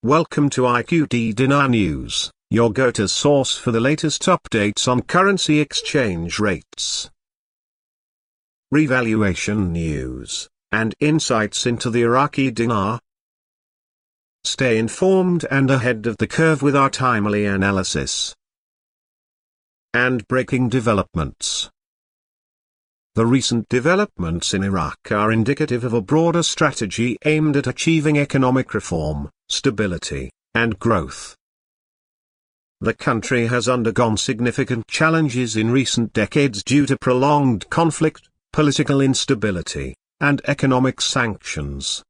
Welcome to IQD Dinar News, your go-to source for the latest updates on currency exchange rates, revaluation news, and insights into the Iraqi dinar. Stay informed and ahead of the curve with our timely analysis and breaking developments. The recent developments in Iraq are indicative of a broader strategy aimed at achieving economic reform, stability, and growth. The country has undergone significant challenges in recent decades due to prolonged conflict, political instability, and economic sanctions.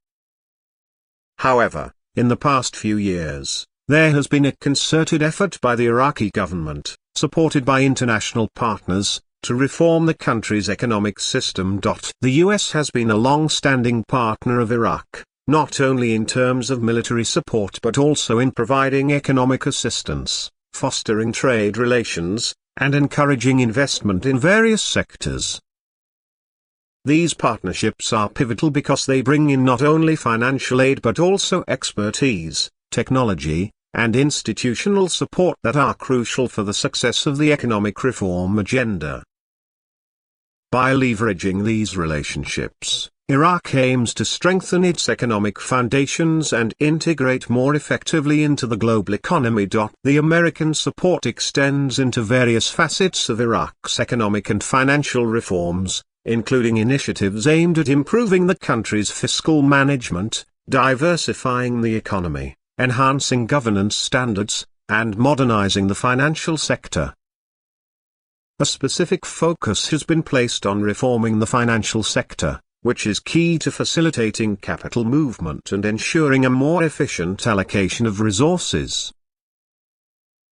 However, in the past few years, there has been a concerted effort by the Iraqi government, supported by international partners, to reform the country's economic system. The US has been a long-standing partner of Iraq, not only in terms of military support but also in providing economic assistance, fostering trade relations, and encouraging investment in various sectors. These partnerships are pivotal because they bring in not only financial aid but also expertise, technology, and institutional support that are crucial for the success of the economic reform agenda. By leveraging these relationships, Iraq aims to strengthen its economic foundations and integrate more effectively into the global economy. The American support extends into various facets of Iraq's economic and financial reforms, including initiatives aimed at improving the country's fiscal management, diversifying the economy, enhancing governance standards, and modernizing the financial sector. A specific focus has been placed on reforming the financial sector, which is key to facilitating capital movement and ensuring a more efficient allocation of resources.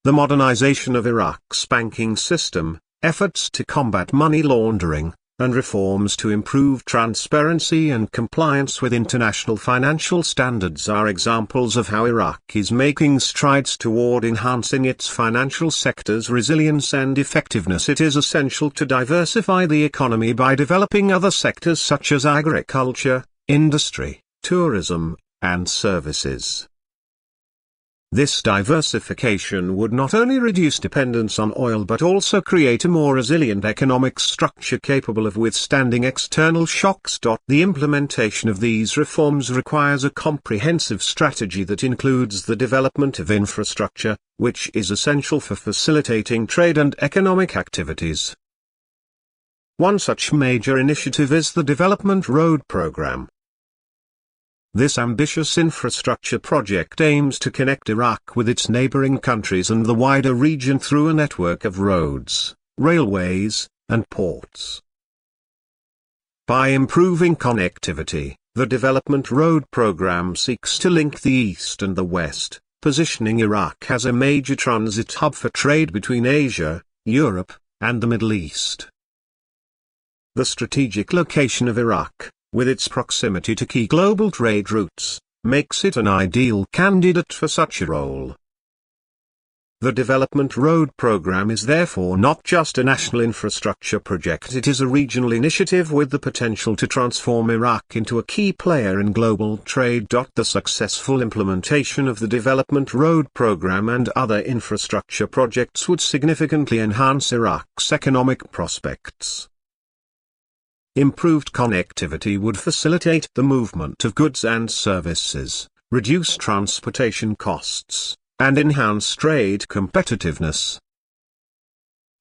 The modernization of Iraq's banking system, efforts to combat money laundering, and reforms to improve transparency and compliance with international financial standards are examples of how Iraq is making strides toward enhancing its financial sector's resilience and effectiveness. It is essential to diversify the economy by developing other sectors such as agriculture, industry, tourism, and services. This diversification would not only reduce dependence on oil but also create a more resilient economic structure capable of withstanding external shocks. The implementation of these reforms requires a comprehensive strategy that includes the development of infrastructure, which is essential for facilitating trade and economic activities. One such major initiative is the Development Road Program. This ambitious infrastructure project aims to connect Iraq with its neighboring countries and the wider region through a network of roads, railways, and ports. By improving connectivity, the Development Road Program seeks to link the East and the West, positioning Iraq as a major transit hub for trade between Asia, Europe, and the Middle East. The strategic location of Iraq, with its proximity to key global trade routes, makes it an ideal candidate for such a role. The Development Road Program is therefore not just a national infrastructure project, it is a regional initiative with the potential to transform Iraq into a key player in global trade. The successful implementation of the Development Road Program and other infrastructure projects would significantly enhance Iraq's economic prospects. Improved connectivity would facilitate the movement of goods and services, reduce transportation costs, and enhance trade competitiveness.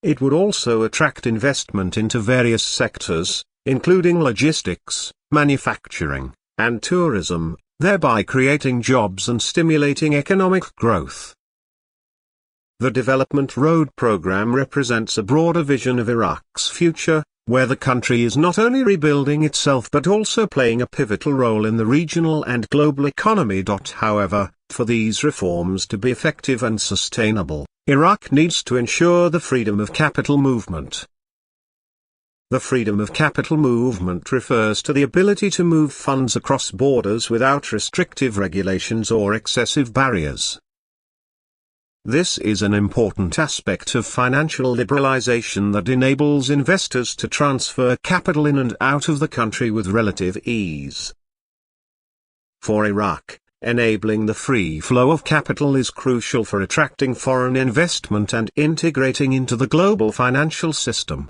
It would also attract investment into various sectors, including logistics, manufacturing, and tourism, thereby creating jobs and stimulating economic growth. The Development Road Program represents a broader vision of Iraq's future, where the country is not only rebuilding itself but also playing a pivotal role in the regional and global economy. However, for these reforms to be effective and sustainable, Iraq needs to ensure the freedom of capital movement. The freedom of capital movement refers to the ability to move funds across borders without restrictive regulations or excessive barriers. This is an important aspect of financial liberalization that enables investors to transfer capital in and out of the country with relative ease. For Iraq, Enabling the free flow of capital is crucial for attracting foreign investment and integrating into the global financial system.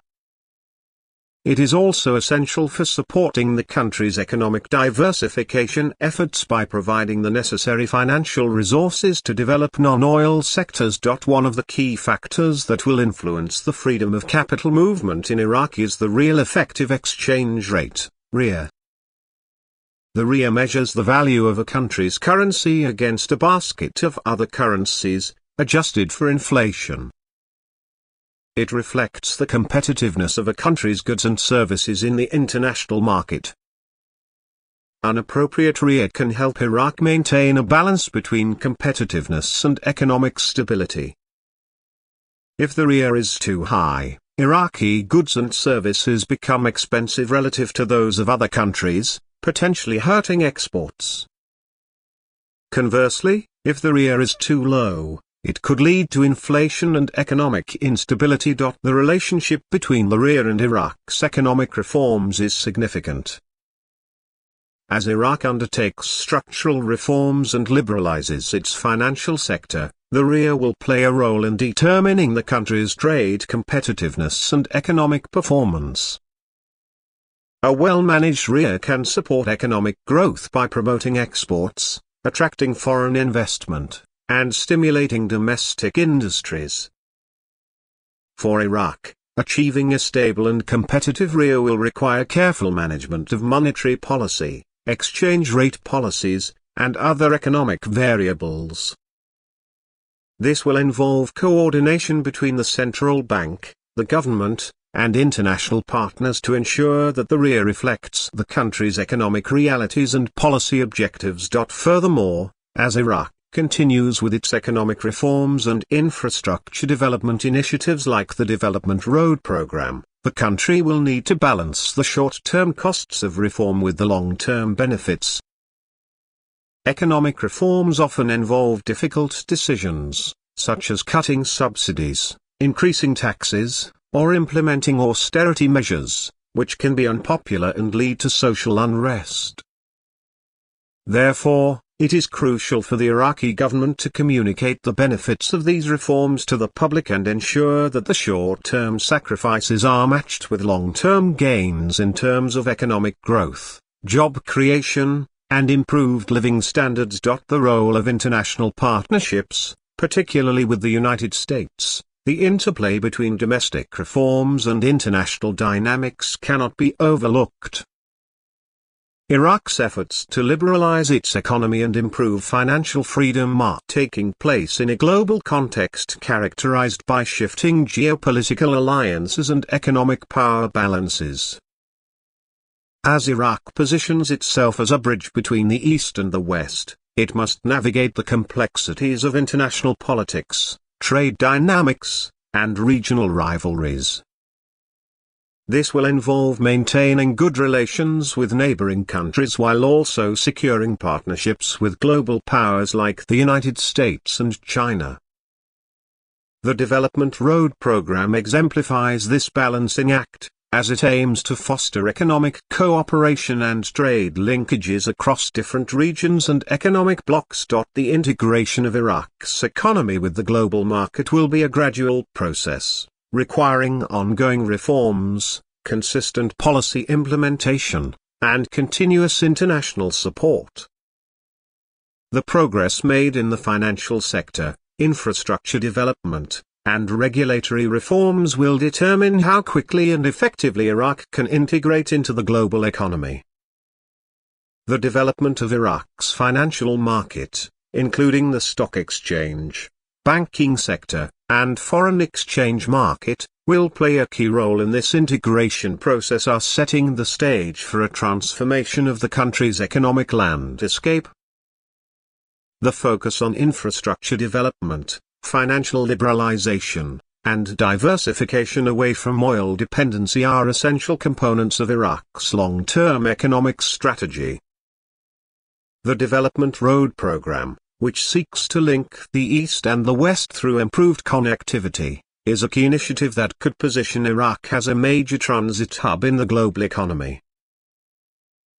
It is also essential for supporting the country's economic diversification efforts by providing the necessary financial resources to develop non-oil sectors. One of the key factors that will influence the freedom of capital movement in Iraq is the real effective exchange rate, REA. The REA measures the value of a country's currency against a basket of other currencies, adjusted for inflation. It reflects the competitiveness of a country's goods and services in the international market. An appropriate REA can help Iraq maintain a balance between competitiveness and economic stability. If the REA is too high, Iraqi goods and services become expensive relative to those of other countries, potentially hurting exports. Conversely, if the REA is too low, it could lead to inflation and economic instability. The relationship between the REA and Iraq's economic reforms is significant. As Iraq undertakes structural reforms and liberalizes its financial sector, the REA will play a role in determining the country's trade competitiveness and economic performance. A well-managed REA can support economic growth by promoting exports, attracting foreign investment, and stimulating domestic industries. For Iraq, achieving a stable and competitive REA will require careful management of monetary policy, exchange rate policies, and other economic variables. This will involve coordination between the central bank, the government, and international partners to ensure that the REA reflects the country's economic realities and policy objectives. Furthermore, as Iraq continues with its economic reforms and infrastructure development initiatives like the Development Road Program, the country will need to balance the short-term costs of reform with the long-term benefits. Economic reforms often involve difficult decisions, such as cutting subsidies, increasing taxes, or implementing austerity measures, which can be unpopular and lead to social unrest. Therefore, it is crucial for the Iraqi government to communicate the benefits of these reforms to the public and ensure that the short-term sacrifices are matched with long-term gains in terms of economic growth, job creation, and improved living standards. The role of international partnerships, particularly with the United States, the interplay between domestic reforms and international dynamics cannot be overlooked. Iraq's efforts to liberalize its economy and improve financial freedom are taking place in a global context characterized by shifting geopolitical alliances and economic power balances. As Iraq positions itself as a bridge between the East and the West, it must navigate the complexities of international politics, trade dynamics, and regional rivalries. This will involve maintaining good relations with neighboring countries while also securing partnerships with global powers like the United States and China. The Development Road Program exemplifies this balancing act, as it aims to foster economic cooperation and trade linkages across different regions and economic blocs. The integration of Iraq's economy with the global market will be a gradual process, requiring ongoing reforms, consistent policy implementation, and continuous international support. The progress made in the financial sector, infrastructure development, and regulatory reforms will determine how quickly and effectively Iraq can integrate into the global economy. The development of Iraq's financial market, including the stock exchange, banking sector, and foreign exchange market, will play a key role in this integration process, setting the stage for a transformation of the country's economic landscape. The focus on infrastructure development, financial liberalization, and diversification away from oil dependency are essential components of Iraq's long-term economic strategy. The Development Road Program, which seeks to link the East and the West through improved connectivity, is a key initiative that could position Iraq as a major transit hub in the global economy.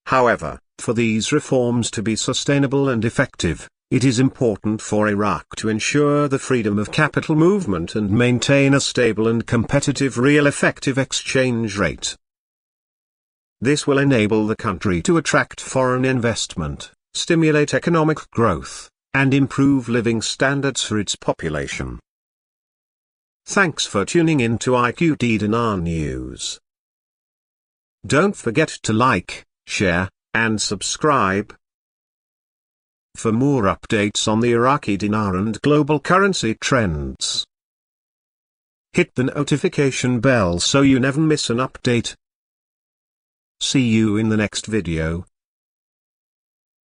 However, For these reforms to be sustainable and effective, it is important for Iraq to ensure the freedom of capital movement and maintain a stable and competitive real effective exchange rate. This will enable the country to attract foreign investment, stimulate economic growth, and improve living standards for its population. Thanks for tuning in to IQD Dinar News. Don't forget to like, share, and subscribe. For more updates on the Iraqi dinar and global currency trends, hit the notification bell so you never miss an update. See you in the next video.